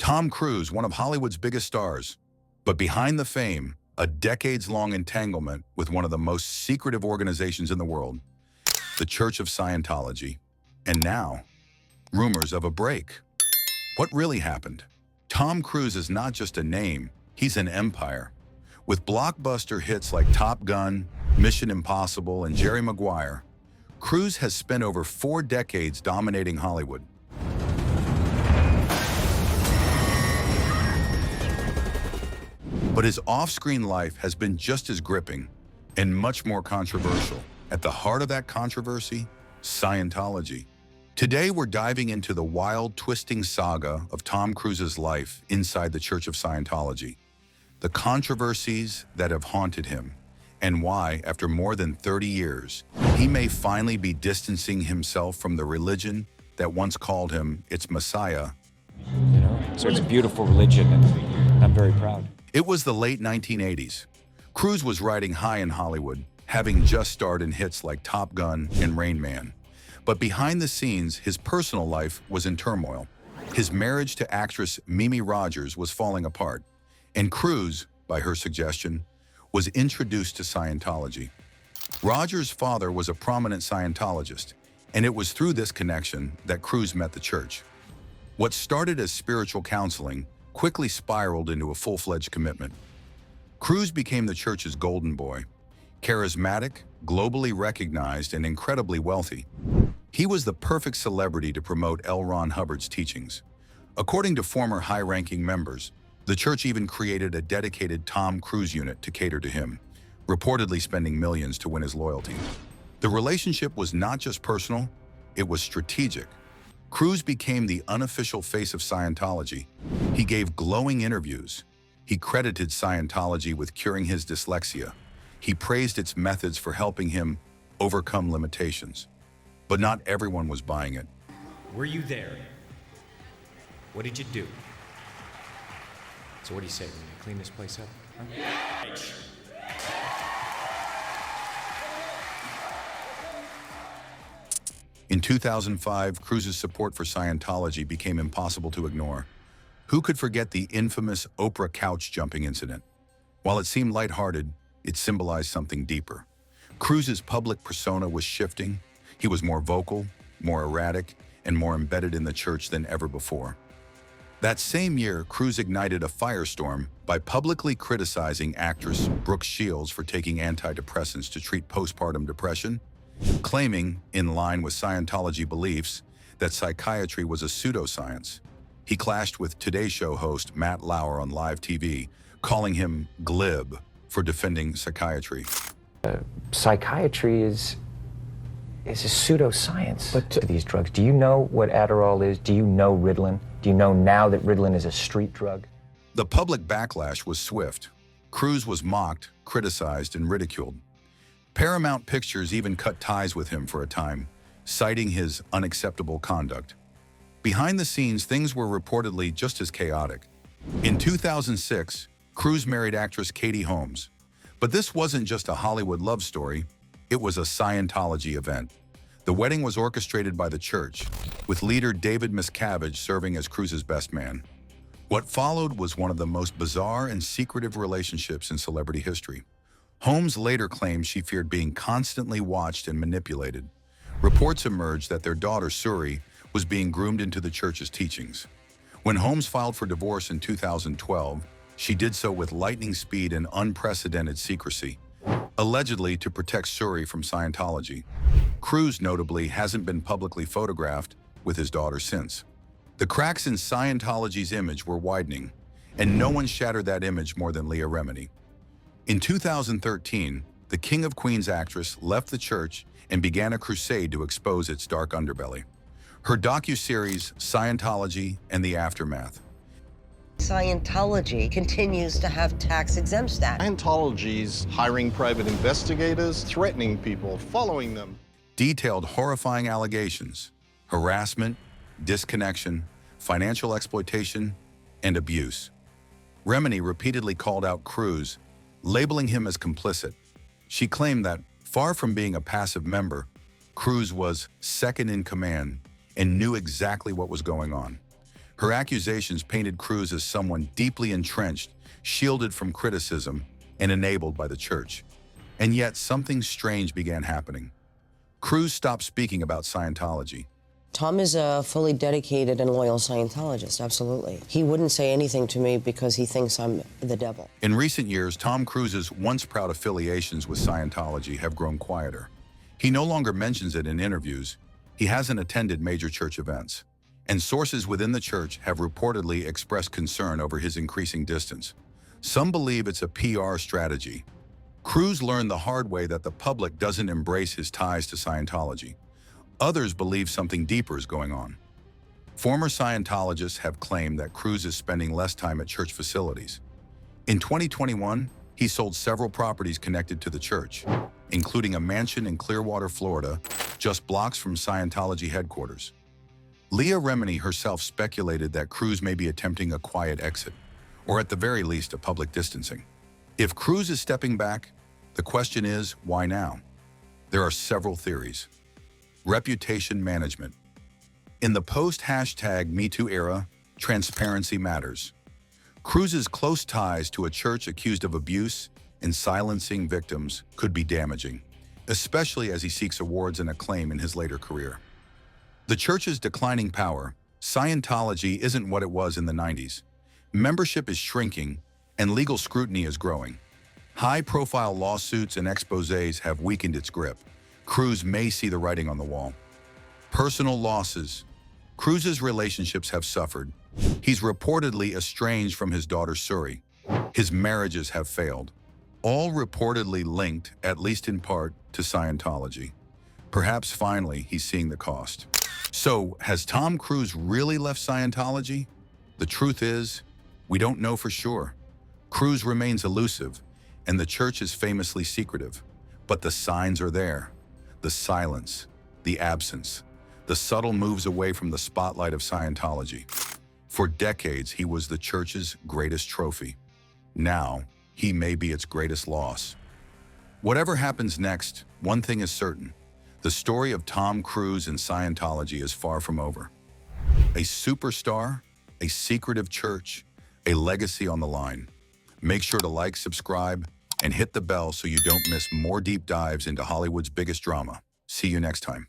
Tom Cruise, one of Hollywood's biggest stars. But behind the fame, a decades-long entanglement with one of the most secretive organizations in the world, the Church of Scientology. And now, rumors of a break. What really happened? Tom Cruise is not just a name, he's an empire. With blockbuster hits like Top Gun, Mission Impossible, and Jerry Maguire, Cruise has spent over 4 decades dominating Hollywood. But his off-screen life has been just as gripping and much more controversial. At the heart of that controversy, Scientology. Today, we're diving into the wild, twisting saga of Tom Cruise's life inside the Church of Scientology, the controversies that have haunted him, and why, after more than 30 years, he may finally be distancing himself from the religion that once called him its messiah. So it's a beautiful religion, and I'm very proud. It was the late 1980s. Cruise was riding high in Hollywood, having just starred in hits like Top Gun and Rain Man. But behind the scenes, his personal life was in turmoil. His marriage to actress Mimi Rogers was falling apart, and Cruise, by her suggestion, was introduced to Scientology. Rogers' father was a prominent Scientologist, and it was through this connection that Cruise met the church. What started as spiritual counseling quickly spiraled into a full-fledged commitment. Cruise became the church's golden boy, charismatic, globally recognized, and incredibly wealthy. He was the perfect celebrity to promote L. Ron Hubbard's teachings. According to former high-ranking members, the church even created a dedicated Tom Cruise unit to cater to him, reportedly spending millions to win his loyalty. The relationship was not just personal, it was strategic. Cruise became the unofficial face of Scientology. He gave glowing interviews. He credited Scientology with curing his dyslexia. He praised its methods for helping him overcome limitations. But not everyone was buying it. Were you there? What did you do? So what do you say, when you clean this place up? Huh? In 2005, Cruise's support for Scientology became impossible to ignore. Who could forget the infamous Oprah couch jumping incident? While it seemed lighthearted, it symbolized something deeper. Cruise's public persona was shifting. He was more vocal, more erratic, and more embedded in the church than ever before. That same year, Cruise ignited a firestorm by publicly criticizing actress Brooke Shields for taking antidepressants to treat postpartum depression, claiming, in line with Scientology beliefs, that psychiatry was a pseudoscience. He clashed with Today Show host Matt Lauer on live TV, calling him glib for defending psychiatry. Psychiatry is a pseudoscience. But to these drugs, do you know what Adderall is? Do you know Ritalin? Do you know now that Ritalin is a street drug? The public backlash was swift. Cruise was mocked, criticized, and ridiculed. Paramount Pictures even cut ties with him for a time, citing his unacceptable conduct. Behind the scenes, things were reportedly just as chaotic. In 2006, Cruise married actress Katie Holmes. But this wasn't just a Hollywood love story, it was a Scientology event. The wedding was orchestrated by the church, with leader David Miscavige serving as Cruise's best man. What followed was one of the most bizarre and secretive relationships in celebrity history. Holmes later claimed she feared being constantly watched and manipulated. Reports emerged that their daughter, Suri, was being groomed into the church's teachings. When Holmes filed for divorce in 2012, she did so with lightning speed and unprecedented secrecy, allegedly to protect Suri from Scientology. Cruise, notably, hasn't been publicly photographed with his daughter since. The cracks in Scientology's image were widening, and no one shattered that image more than Leah Remini. In 2013, the King of Queens actress left the church and began a crusade to expose its dark underbelly. Her docuseries, Scientology and the Aftermath. Scientology continues to have tax-exempt status. Scientology's hiring private investigators, threatening people, following them. Detailed horrifying allegations, harassment, disconnection, financial exploitation, and abuse. Remini repeatedly called out Cruise, labeling him as complicit. She claimed that, far from being a passive member, Cruise was second in command and knew exactly what was going on. Her accusations painted Cruz as someone deeply entrenched, shielded from criticism, and enabled by the church. And yet, something strange began happening. Cruz stopped speaking about Scientology. Tom is a fully dedicated and loyal Scientologist, absolutely. He wouldn't say anything to me because he thinks I'm the devil. In recent years, Tom Cruise's once proud affiliations with Scientology have grown quieter. He no longer mentions it in interviews. He hasn't attended major church events. And sources within the church have reportedly expressed concern over his increasing distance. Some believe it's a PR strategy. Cruz learned the hard way that the public doesn't embrace his ties to Scientology. Others believe something deeper is going on. Former Scientologists have claimed that Cruz is spending less time at church facilities. In 2021, he sold several properties connected to the church, including a mansion in Clearwater, Florida, just blocks from Scientology headquarters. Leah Remini herself speculated that Cruz may be attempting a quiet exit, or at the very least, a public distancing. If Cruz is stepping back, the question is, why now? There are several theories. Reputation management. In the post-#MeToo era, transparency matters. Cruz's close ties to a church accused of abuse and silencing victims could be damaging, especially as he seeks awards and acclaim in his later career. The church's declining power, Scientology isn't what it was in the 90s. Membership is shrinking, and legal scrutiny is growing. High-profile lawsuits and exposés have weakened its grip. Cruz may see the writing on the wall. Personal losses. Cruz's relationships have suffered. He's reportedly estranged from his daughter Suri. His marriages have failed. All reportedly linked, at least in part, to Scientology. Perhaps finally he's seeing the cost. So, has Tom Cruise really left Scientology? The truth is, we don't know for sure. Cruise remains elusive, and the church is famously secretive. But the signs are there. The silence, the absence, the subtle moves away from the spotlight of Scientology. For decades, he was the church's greatest trophy. Now, he may be its greatest loss. Whatever happens next, one thing is certain. The story of Tom Cruise and Scientology is far from over. A superstar, a secretive church, a legacy on the line. Make sure to like, subscribe, and hit the bell so you don't miss more deep dives into Hollywood's biggest drama. See you next time.